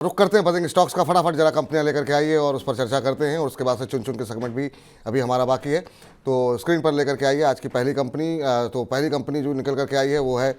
रुक करते हैं बजेंगे स्टॉक्स का। फटाफट जरा कंपनियां लेकर के आइए और उस पर चर्चा करते हैं, और उसके बाद से चुन चुन के सेगमेंट भी अभी हमारा बाकी है। तो स्क्रीन पर लेकर के आइए आज की पहली कंपनी। तो पहली कंपनी जो निकल करके आई है वो है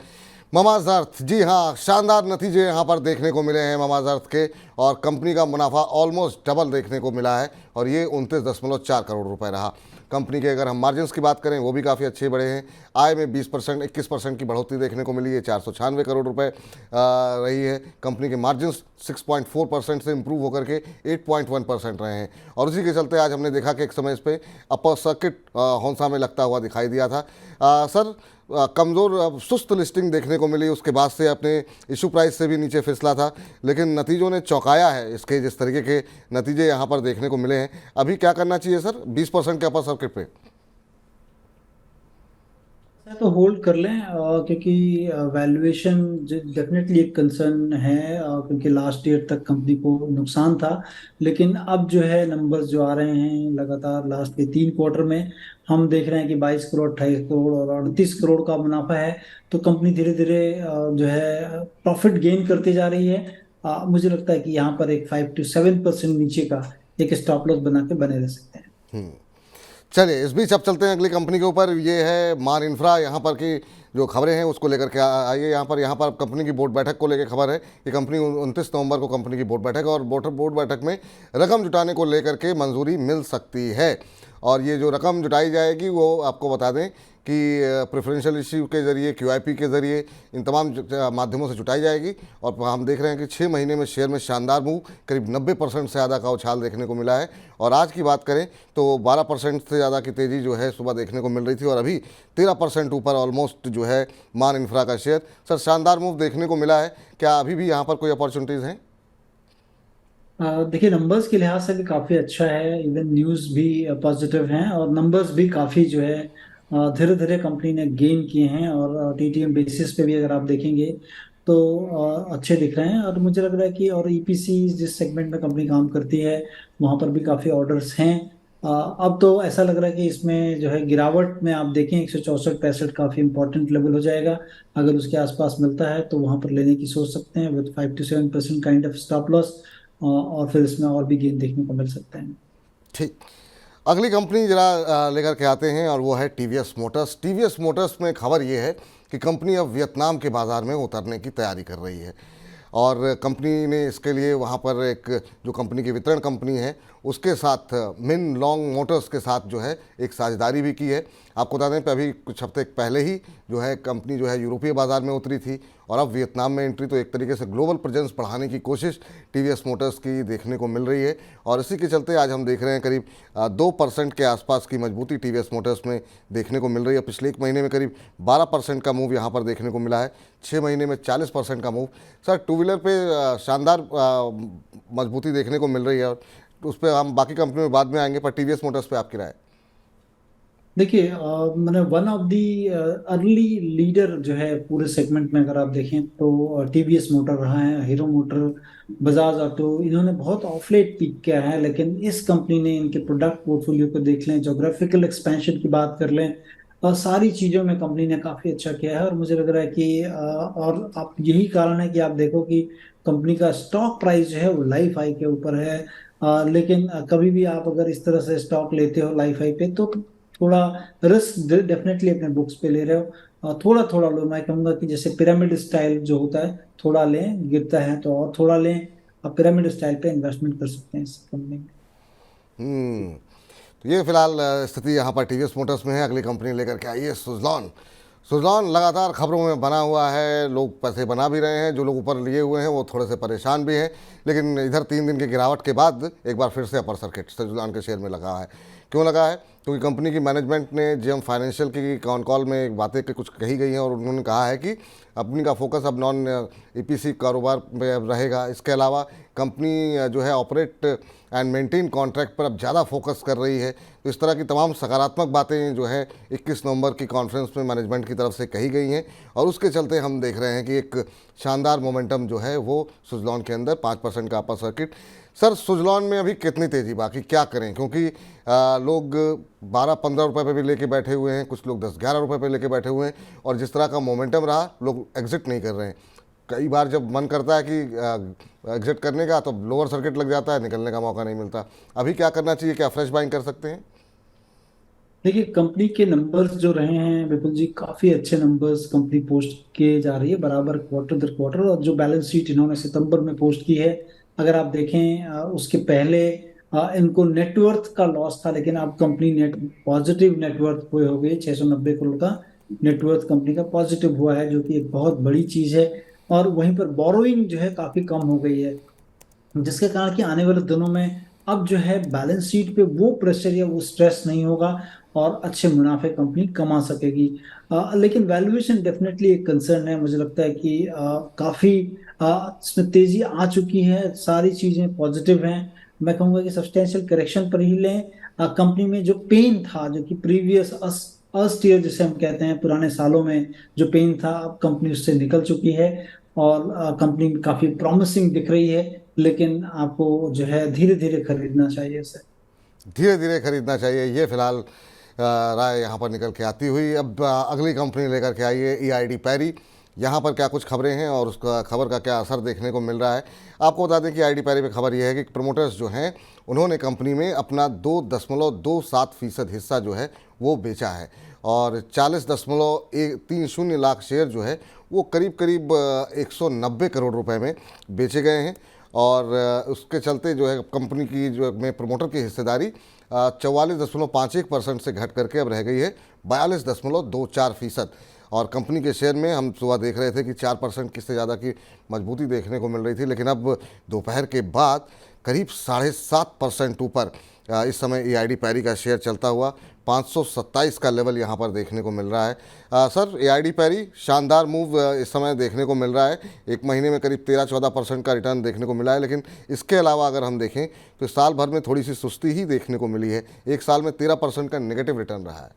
मामाज अर्थ। जी हाँ, शानदार नतीजे यहाँ पर देखने को मिले हैं मामाज अर्थ के, और कंपनी का मुनाफा ऑलमोस्ट डबल देखने को मिला है, और ये 29.4 करोड़ रुपए रहा। कंपनी के अगर हम मार्जिन्स की बात करें वो भी काफ़ी अच्छे बढ़े हैं। आय में 20% 21% की बढ़ोतरी देखने को मिली है, 496 करोड़ रुपए रही है। कंपनी के मार्जिन्स 6.4% से इंप्रूव होकर के 8.1% रहे हैं, और उसी के चलते आज हमने देखा कि एक समय इस पर अपर सर्किट हौंसा में लगता हुआ दिखाई दिया था। सर, कमज़ोर सुस्त लिस्टिंग देखने को मिली, उसके बाद से अपने इशू प्राइस से भी नीचे फिसला था, लेकिन नतीजों ने चौंकाया है। इसके जिस तरीके के नतीजे यहाँ पर देखने को मिले हैं, अभी क्या करना चाहिए सर 20% के अपर सर्किट पे? तो होल्ड कर लें क्योंकि वैल्यूएशन डेफिनेटली एक कंसर्न है, क्योंकि लास्ट ईयर तक कंपनी को नुकसान था। लेकिन अब जो है नंबर्स जो आ रहे हैं लगातार लास्ट के 3 क्वार्टर में, हम देख रहे हैं कि 22 करोड़, 28 करोड़ और 38 करोड़ का मुनाफा है। तो कंपनी धीरे धीरे जो है प्रॉफिट गेन करती जा रही है। मुझे लगता है कि यहाँ पर एक 5 to 7% नीचे का एक स्टॉप लॉस बना के बने रह सकते हैं। चलिए, इस बीच अब चलते हैं अगली कंपनी के ऊपर। ये है मान इंफ्रा। यहाँ पर की जो खबरें हैं उसको लेकर के आइए। यहाँ पर कंपनी की बोर्ड बैठक को लेकर खबर है कि कंपनी 29 नवंबर को कंपनी की बोर्ड बैठक है, और बोर्ड बैठक में रकम जुटाने को लेकर के मंजूरी मिल सकती है। और ये जो रकम जुटाई जाएगी वो आपको बता दें कि प्रेफरेंशियल इश्यू के ज़रिए, QIP के ज़रिए, इन तमाम माध्यमों से जुटाई जाएगी। और हम देख रहे हैं कि 6 महीने में शेयर में शानदार मूव, करीब 90% से ज़्यादा का उछाल देखने को मिला है। और आज की बात करें तो 12% से ज़्यादा की तेज़ी जो है सुबह देखने को मिल रही थी, और अभी 13% ऊपर ऑलमोस्ट जो है मान इंफ्रा का शेयर। सर, शानदार मूव देखने को मिला है, क्या अभी भी यहाँ पर कोई अपॉर्चुनिटीज़ हैं? देखिए, नंबर्स के लिहाज से भी काफी अच्छा है, इवन न्यूज भी पॉजिटिव हैं, और नंबर्स भी काफी जो है धीरे धीरे कंपनी ने गेन किए हैं। और TTM बेसिस पे भी अगर आप देखेंगे तो अच्छे दिख रहे हैं। और मुझे लग रहा है कि और EPC जिस सेगमेंट में कंपनी काम करती है वहां पर भी काफी ऑर्डर्स हैं। अब तो ऐसा लग रहा है कि इसमें जो है गिरावट में आप देखें 164-65 काफी इंपॉर्टेंट लेवल हो जाएगा। अगर उसके आसपास मिलता है तो वहां पर लेने की सोच सकते हैं with 5 to 7% kind of stop loss, और फिर इसमें और भी गेन देखने को मिल सकते हैं। ठीक, अगली कंपनी जरा लेकर के आते हैं, और वो है TVS मोटर्स। TVS मोटर्स में खबर ये है कि कंपनी अब वियतनाम के बाज़ार में उतरने की तैयारी कर रही है, और कंपनी ने इसके लिए वहाँ पर एक जो कंपनी की वितरण कंपनी है उसके साथ मिन लॉन्ग मोटर्स के साथ जो है एक साझेदारी भी की है। आपको बता दें कि अभी कुछ हफ्ते पहले ही जो है कंपनी जो है यूरोपीय बाज़ार में उतरी थी, और अब वियतनाम में एंट्री। तो एक तरीके से ग्लोबल प्रेजेंस बढ़ाने की कोशिश TVS मोटर्स की देखने को मिल रही है, और इसी के चलते आज हम देख रहे हैं करीब 2% के आसपास की मजबूती TVS मोटर्स में देखने को मिल रही है। पिछले एक महीने में करीब 12% का मूव यहाँ पर देखने को मिला है, 6 महीने में 40% का मूव। सर, टू व्हीलर पे शानदार मजबूती देखने को मिल रही है, और उस पर हम बाकी कंपनी में बाद में आएंगे, पर TVS मोटर्स पे आपकी राय? देखिए, मैंने one of the early leader जो है पूरे सेगमेंट में अगर आप देखें तो TVS मोटर रहा है। हीरो मोटर, बजाज ऑटो, इन्होंने बहुत ऑफलेट पीक किया है। लेकिन इस कंपनी ने इनके प्रोडक्ट पोर्टफोलियो को देख लें, जोग्राफिकल एक्सपेंशन की बात कर लें, और सारी चीज़ों में कंपनी ने काफ़ी अच्छा किया है। और मुझे लग रहा है कि और आप यही कारण है कि आप देखो कि कंपनी का स्टॉक प्राइस जो है वो लाइफ हाई के ऊपर है। लेकिन कभी भी आप अगर इस तरह से स्टॉक लेते हो लाइफ हाई पे तो थोड़ा रिस्क डेफिनेटली अपने बुक्स पे ले रहे हो। थोड़ा थोड़ा लो, मैं कहूंगा कि जैसे पिरामिड स्टाइल जो होता है, थोड़ा लें, गिरता है तो और थोड़ा लें। आप पिरामिड स्टाइल पे इन्वेस्टमेंट कर सकते हैं इस कंपनी में। हम्म, तो ये फिलहाल स्थिति यहाँ पर TVS मोटर्स में है। अगली कंपनी लेकर के आइए सुज़लॉन। सुज़लॉन लगातार खबरों में बना हुआ है, लोग पैसे बना भी रहे हैं, जो लोग ऊपर लिए हुए हैं वो थोड़े से परेशान भी हैं। लेकिन इधर 3 दिन की गिरावट के बाद एक बार फिर से अपर सर्किट सुज़लॉन के शेयर में लगा है। क्यों लगा है? क्योंकि कंपनी की मैनेजमेंट ने GM फाइनेंशियल की कॉल में एक बातें कुछ कही गई हैं, और उन्होंने कहा है कि कंपनी का फोकस अब नॉन EPC कारोबार में अब रहेगा। इसके अलावा कंपनी जो है ऑपरेट एंड मेंटेन कॉन्ट्रैक्ट पर अब ज़्यादा फोकस कर रही है। तो इस तरह की तमाम सकारात्मक बातें जो है 21 नवंबर की कॉन्फ्रेंस में मैनेजमेंट की तरफ से कही गई हैं, और उसके चलते हम देख रहे हैं कि एक शानदार मोमेंटम जो है वो सुज़लॉन के अंदर 5% का अपर सर्किट। सर, सुज़लॉन में अभी कितनी तेज़ी बाकी, क्या करें? क्योंकि लोग 12-15 रुपये पे भी लेके बैठे हुए हैं, कुछ लोग 10-11 रुपये पे लेके बैठे हुए हैं, और जिस तरह का मोमेंटम रहा लोग एग्जिट नहीं कर रहे हैं। कई बार जब मन करता है कि एग्जिट करने का तो लोअर सर्किट लग जाता है, निकलने का मौका नहीं मिलता। अभी क्या करना चाहिए, क्या फ्रेश बाइंग कर सकते हैं? देखिए, कंपनी के नंबर्स जो रहे हैं विपुल जी, काफी अच्छे नंबर्स कंपनी पोस्ट किए जा रही है बराबर क्वार्टर दर क्वार्टर। और जो बैलेंस शीट इन्होंने सितंबर में पोस्ट की है, अगर आप देखें उसके पहले इनको नेटवर्थ का लॉस था, लेकिन अब कंपनी नेट पॉजिटिव नेटवर्थ हुए हो गई, 690 करोड़ का नेटवर्थ कंपनी का पॉजिटिव हुआ है, जो कि एक बहुत बड़ी चीज है। और वहीं पर बोरोइंग जो है काफी कम हो गई है, जिसके कारण कि आने वाले दिनों में अब जो है बैलेंस शीट पे वो प्रेशर या वो स्ट्रेस नहीं होगा और अच्छे मुनाफे कंपनी कमा सकेगी। लेकिन वैल्यूएशन डेफिनेटली एक कंसर्न है। मुझे लगता है कि काफी इसमें तेजी आ चुकी है, सारी चीजें पॉजिटिव हैं। मैं कहूंगा कि सब्सटेंशियल करेक्शन पर ही लें। कंपनी में जो पेन था, जो कि प्रीवियस अर्स्ट ईयर जिसे हम कहते हैं, पुराने सालों में जो पेन था, अब कंपनी उससे निकल चुकी है और कंपनी काफी प्रॉमिसिंग दिख रही है। लेकिन आपको जो है धीरे धीरे खरीदना चाहिए उसे। धीरे धीरे खरीदना चाहिए, ये फिलहाल राय यहाँ पर निकल के आती हुई। अब अगली कंपनी लेकर के आइए, EID पैरी। यहाँ पर क्या कुछ खबरें हैं और उसका खबर का क्या असर देखने को मिल रहा है? आपको बता दें कि EID पैरी में खबर यह है कि प्रमोटर्स जो हैं उन्होंने कंपनी में अपना 2.27% हिस्सा जो है वो बेचा है और 40.30 लाख शेयर जो है वो करीब करीब 190 करोड़ रुपए में बेचे गए हैं। और उसके चलते जो है कंपनी की जो में प्रमोटर की हिस्सेदारी 44.51% से घट करके अब रह गई है 42.24%। और कंपनी के शेयर में हम सुबह देख रहे थे कि 4% किससे ज़्यादा की मजबूती देखने को मिल रही थी, लेकिन अब दोपहर के बाद करीब 7.5% ऊपर इस समय EID पैरी का शेयर चलता हुआ 527 का लेवल यहाँ पर देखने को मिल रहा है। सर, EID पैरी शानदार मूव इस समय देखने को मिल रहा है। एक महीने में करीब 13-14% का रिटर्न देखने को मिला है, लेकिन इसके अलावा अगर हम देखें तो साल भर में थोड़ी सी सुस्ती ही देखने को मिली है। एक साल में 13% का नेगेटिव रिटर्न रहा है।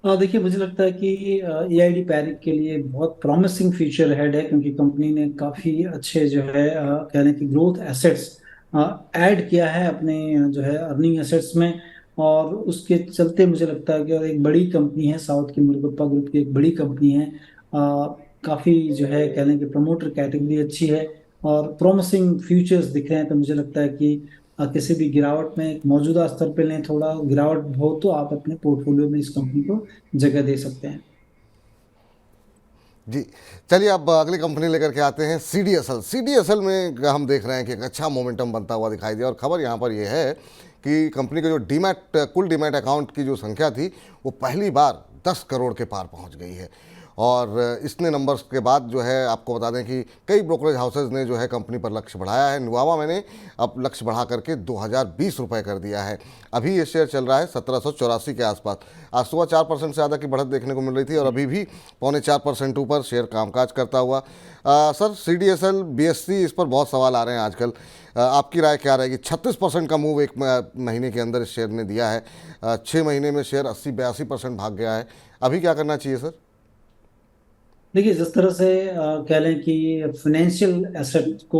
देखिए, मुझे लगता है कि EID पैरिक के लिए बहुत प्रॉमिसिंग फ्यूचर हेड है, क्योंकि कंपनी ने काफी अच्छे जो है कहने की ग्रोथ एसेट्स ऐड किया है अपने जो है अर्निंग एसेट्स में। और उसके चलते मुझे लगता है कि, और एक बड़ी कंपनी है, साउथ की मुरुगप्पा ग्रुप की एक बड़ी कंपनी है, काफी जो है कहने की प्रमोटर कैटेगरी अच्छी है और प्रॉमिसिंग फ्यूचर्स दिख रहे हैं। तो मुझे लगता है कि किसी भी गिरावट में एक मौजूदा स्तर पे लें, थोड़ा गिरावट हो तो आप अपने पोर्टफोलियो में इस कंपनी को जगह दे सकते हैं। जी, चलिए अब अगली कंपनी लेकर के आते हैं, CDSL। CDSL में हम देख रहे हैं कि एक अच्छा मोमेंटम बनता हुआ दिखाई दिया और खबर यहाँ पर यह है कि कंपनी के जो कुल डीमैट अकाउंट की जो संख्या थी वो पहली बार 10 करोड़ के पार पहुँच गई है। और इसने नंबर्स के बाद जो है आपको बता दें कि कई ब्रोकरेज हाउसेज ने जो है कंपनी पर लक्ष्य बढ़ाया है। नुवामा मैंने अब लक्ष्य बढ़ा करके 2020 रुपये कर दिया है। अभी ये शेयर चल रहा है 1784 के आसपास। आज सुबह 4% से ज़्यादा की बढ़त देखने को मिल रही थी और अभी भी 0.25% ऊपर शेयर कामकाज करता हुआ। सर, CDSL BSC, इस पर बहुत सवाल आ रहे हैं आजकल। आपकी राय क्या रहेगी? 36% का मूव एक महीने के अंदर इस शेयर ने दिया है। 6 महीने में शेयर 80-82% भाग गया है। अभी क्या करना चाहिए सर? देखिए, जिस तरह से कह लें कि फाइनेंशियल एसेट को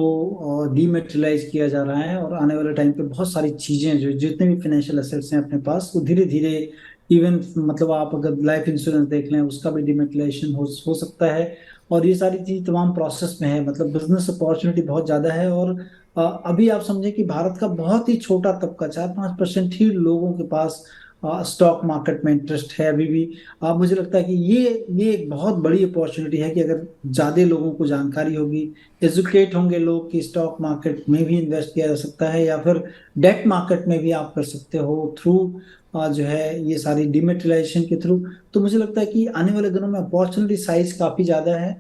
डीमेटेरियलाइज किया जा रहा है, और आने वाले टाइम पे बहुत सारी चीजें जो जितने भी फाइनेंशियल एसेट्स हैं अपने पास, वो धीरे धीरे, इवन मतलब आप अगर लाइफ इंश्योरेंस देख लें, उसका भी डीमेटेरियलाइजेशन हो सकता है। और ये सारी चीज तमाम प्रोसेस में है। मतलब बिजनेस अपॉर्चुनिटी बहुत ज्यादा है। और अभी आप समझे कि भारत का बहुत ही छोटा तबका, 4-5% ही लोगों के पास स्टॉक मार्केट में इंटरेस्ट है अभी भी। मुझे लगता है कि ये एक बहुत बड़ी अपॉर्चुनिटी है कि अगर ज्यादा लोगों को जानकारी होगी, एजुकेट होंगे लोग कि स्टॉक मार्केट में भी इन्वेस्ट किया जा सकता है, या फिर डेट मार्केट में भी आप कर सकते हो थ्रू जो है ये सारी डिमेटेरियलाइजेशन के थ्रू। तो मुझे लगता है कि आने वाले दिनों में अपॉर्चुनिटी साइज काफी ज्यादा है।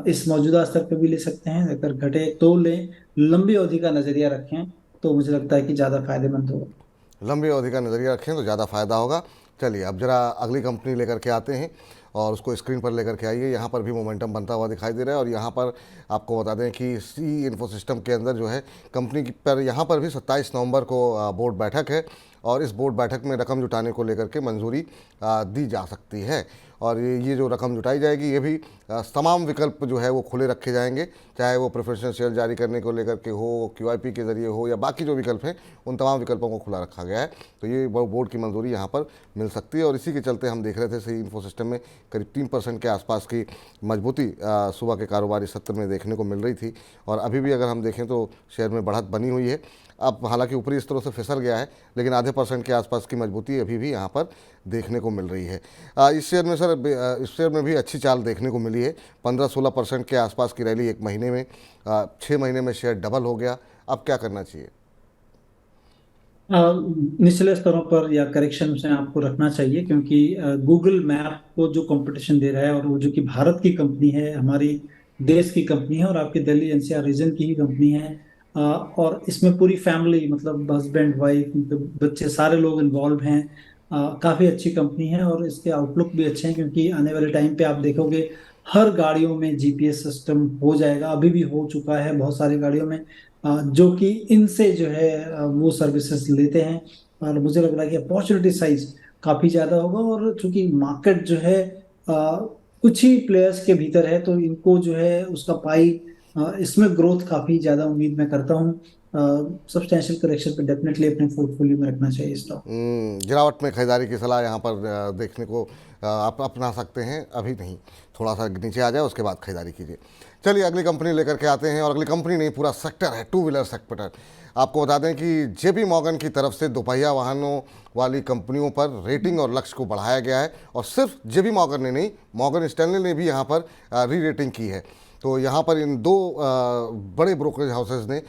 इस मौजूदा स्तर पे भी ले सकते हैं, अगर घटे तो लें, लंबी अवधि का नजरिया रखें तो मुझे लगता है कि ज्यादा फायदेमंद होगा। लंबी अवधि का नज़रिया रखें तो ज़्यादा फ़ायदा होगा। चलिए अब जरा अगली कंपनी लेकर के आते हैं और उसको स्क्रीन पर लेकर के आइए। यहाँ पर भी मोमेंटम बनता हुआ दिखाई दे रहा है और यहाँ पर आपको बता दें कि सी इन्फोसिस्टम के अंदर जो है कंपनी पर यहाँ पर भी 27 नवंबर को बोर्ड बैठक है और इस बोर्ड बैठक में रकम जुटाने को लेकर के मंजूरी दी जा सकती है। और ये जो रकम जुटाई जाएगी ये भी तमाम विकल्प जो है वो खुले रखे जाएंगे, चाहे वो प्रेफरेंशियल शेयर जारी करने को लेकर के हो, QIP के ज़रिए हो, या बाकी जो विकल्प हैं उन तमाम विकल्पों को खुला रखा गया है। तो ये बोर्ड की मंजूरी यहाँ पर मिल सकती है, और इसी के चलते हम देख रहे थे सही इन्फो सिस्टम में करीब 3% के आसपास की मजबूती सुबह के कारोबारी सत्र में देखने को मिल रही थी। और अभी भी अगर हम देखें तो शेयर में बढ़त बनी हुई है। अब हालांकि ऊपरी स्तरों से फिसल गया है, लेकिन आधे % के आसपास की मजबूती अभी भी यहाँ पर देखने को मिल रही है। इस शेयर में सर, इस शेयर में भी अच्छी चाल देखने को मिली है। 15-16% के आसपास की रैली एक महीने में, 6 महीने में शेयर डबल हो गया। अब क्या करना चाहिए? निचले स्तरों पर या करेक्शन से आपको रखना चाहिए, क्योंकि गूगल मैप को जो कंपटीशन दे रहा है, और वो जो कि भारत की कंपनी है, हमारी देश की कंपनी है, और आपके दिल्ली NCR रीजन की ही कंपनी है। और इसमें पूरी फैमिली, मतलब हस्बैंड वाइफ, मतलब बच्चे, सारे लोग इन्वॉल्व हैं। काफ़ी अच्छी कंपनी है, और इसके आउटलुक भी अच्छे हैं, क्योंकि आने वाले टाइम पे आप देखोगे हर गाड़ियों में GPS सिस्टम हो जाएगा। अभी भी हो चुका है बहुत सारी गाड़ियों में, जो कि इनसे जो है वो सर्विसेज लेते हैं। और मुझे लग रहा है कि अपॉर्चुनिटी साइज काफी ज्यादा होगा, और चूंकि मार्केट जो है कुछ ही प्लेयर्स के भीतर है, तो इनको जो है उसका पाई, इसमें ग्रोथ काफी ज्यादा उम्मीद मैं करता हूँ। सब्सटेंशियल करेक्शन पे डेफिनेटली अपने पोर्टफोलियो में रखना चाहिए स्टॉक। गिरावट में खरीदारी की सलाह यहाँ पर देखने को आप अपना सकते हैं। अभी नहीं, थोड़ा सा नीचे आ जाए उसके बाद खरीदारी कीजिए। चलिए अगली कंपनी लेकर के आते हैं, और अगली कंपनी नहीं, पूरा सेक्टर है, टू व्हीलर सेक्टर। आपको बता दें कि JP मॉर्गन की तरफ से दोपहिया वाहनों वाली कंपनियों पर रेटिंग और लक्ष्य को बढ़ाया गया है, और सिर्फ JP मॉर्गन ने नहीं, मॉर्गन स्टैनली ने भी यहाँ पर री रेटिंग की है। तो यहाँ पर इन दो बड़े ब्रोकरेज हाउसेज ने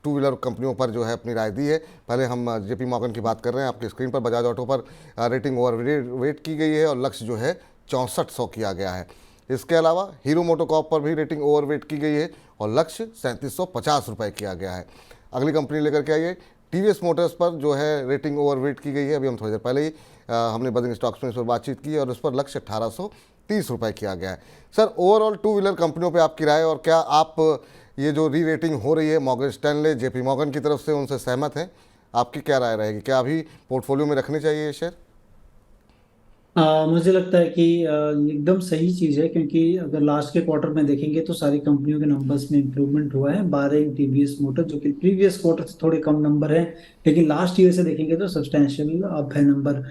टू व्हीलर कंपनियों पर जो है अपनी राय दी है। पहले हम JP मॉर्गन की बात कर रहे हैं। आपकी स्क्रीन पर बजाज ऑटो पर रेटिंग ओवर वेट की गई है, और लक्ष्य जो है 6400 किया गया है। इसके अलावा हीरो मोटोकॉर्प पर भी रेटिंग ओवर वेट की गई है, और लक्ष्य 3750 रुपये किया गया है। अगली कंपनी लेकर के आइए, TVS मोटर्स पर जो है रेटिंग ओवर वेट की गई है। अभी हम थोड़ी देर पहले ही हमने बजिंग स्टॉक्स में इस पर बातचीत की, और उस पर लक्ष्य 1830 रुपये किया गया है। सर, ओवरऑल टू व्हीलर कंपनियों पे आपकी राय, और क्या आप ये जो री रेटिंग हो रही है मॉर्गन स्टैनले, JP मॉर्गन की तरफ से, उनसे सहमत हैं? आपकी क्या राय रहेगी? क्या अभी पोर्टफोलियो में रखने चाहिए ये शेयर? मुझे लगता है कि ये एकदम सही चीज़ है, क्योंकि अगर लास्ट के क्वार्टर में देखेंगे तो सारी कंपनियों के नंबर्स में इंप्रूवमेंट हुआ है, बारह TVS मोटर, जो कि प्रीवियस क्वार्टर से थोड़े कम नंबर है, लेकिन लास्ट ईयर से देखेंगे तो सब्सटेंशियल अप है नंबर।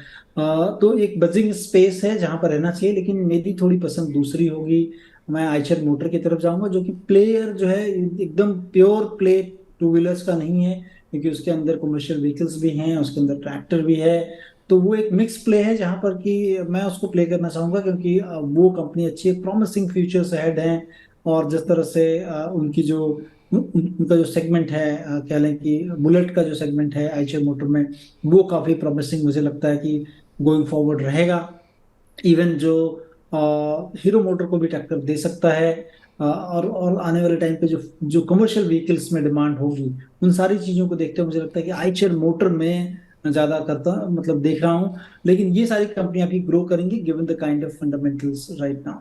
तो एक बजिंग स्पेस है जहां पर रहना चाहिए, लेकिन मेरी थोड़ी पसंद दूसरी होगी। मैं आइचर मोटर की तरफ जाऊंगा, जो कि प्लेयर जो है एकदम प्योर प्ले टू व्हीलर्स का नहीं है, क्योंकि उसके अंदर कमर्शियल व्हीकल्स भी हैं, उसके अंदर ट्रैक्टर भी है। तो वो एक मिक्स प्ले है जहां पर कि मैं उसको प्ले करना चाहूंगा, क्योंकि वो कंपनी अच्छी है, प्रॉमिसिंग फ्यूचर्स अहेड हैं। और जिस तरह से उनकी जो उनका जो सेगमेंट है, कह लें कि बुलेट का जो सेगमेंट है आइचर मोटर में, वो काफी प्रॉमिसिंग मुझे लगता है कि गोइंग फॉरवर्ड रहेगा। इवन जो हीरो मोटर को भी टक्कर दे सकता है। और आने वाले टाइम पे जो जो कमर्शियल व्हीकल्स में डिमांड होगी, उन सारी चीजों को देखते हुए मुझे लगता है कि आइचर मोटर में ज्यादा करता, मतलब देख रहा हूँ। लेकिन ये सारी कंपनियां भी ग्रो करेंगी given the kind of fundamentals right now.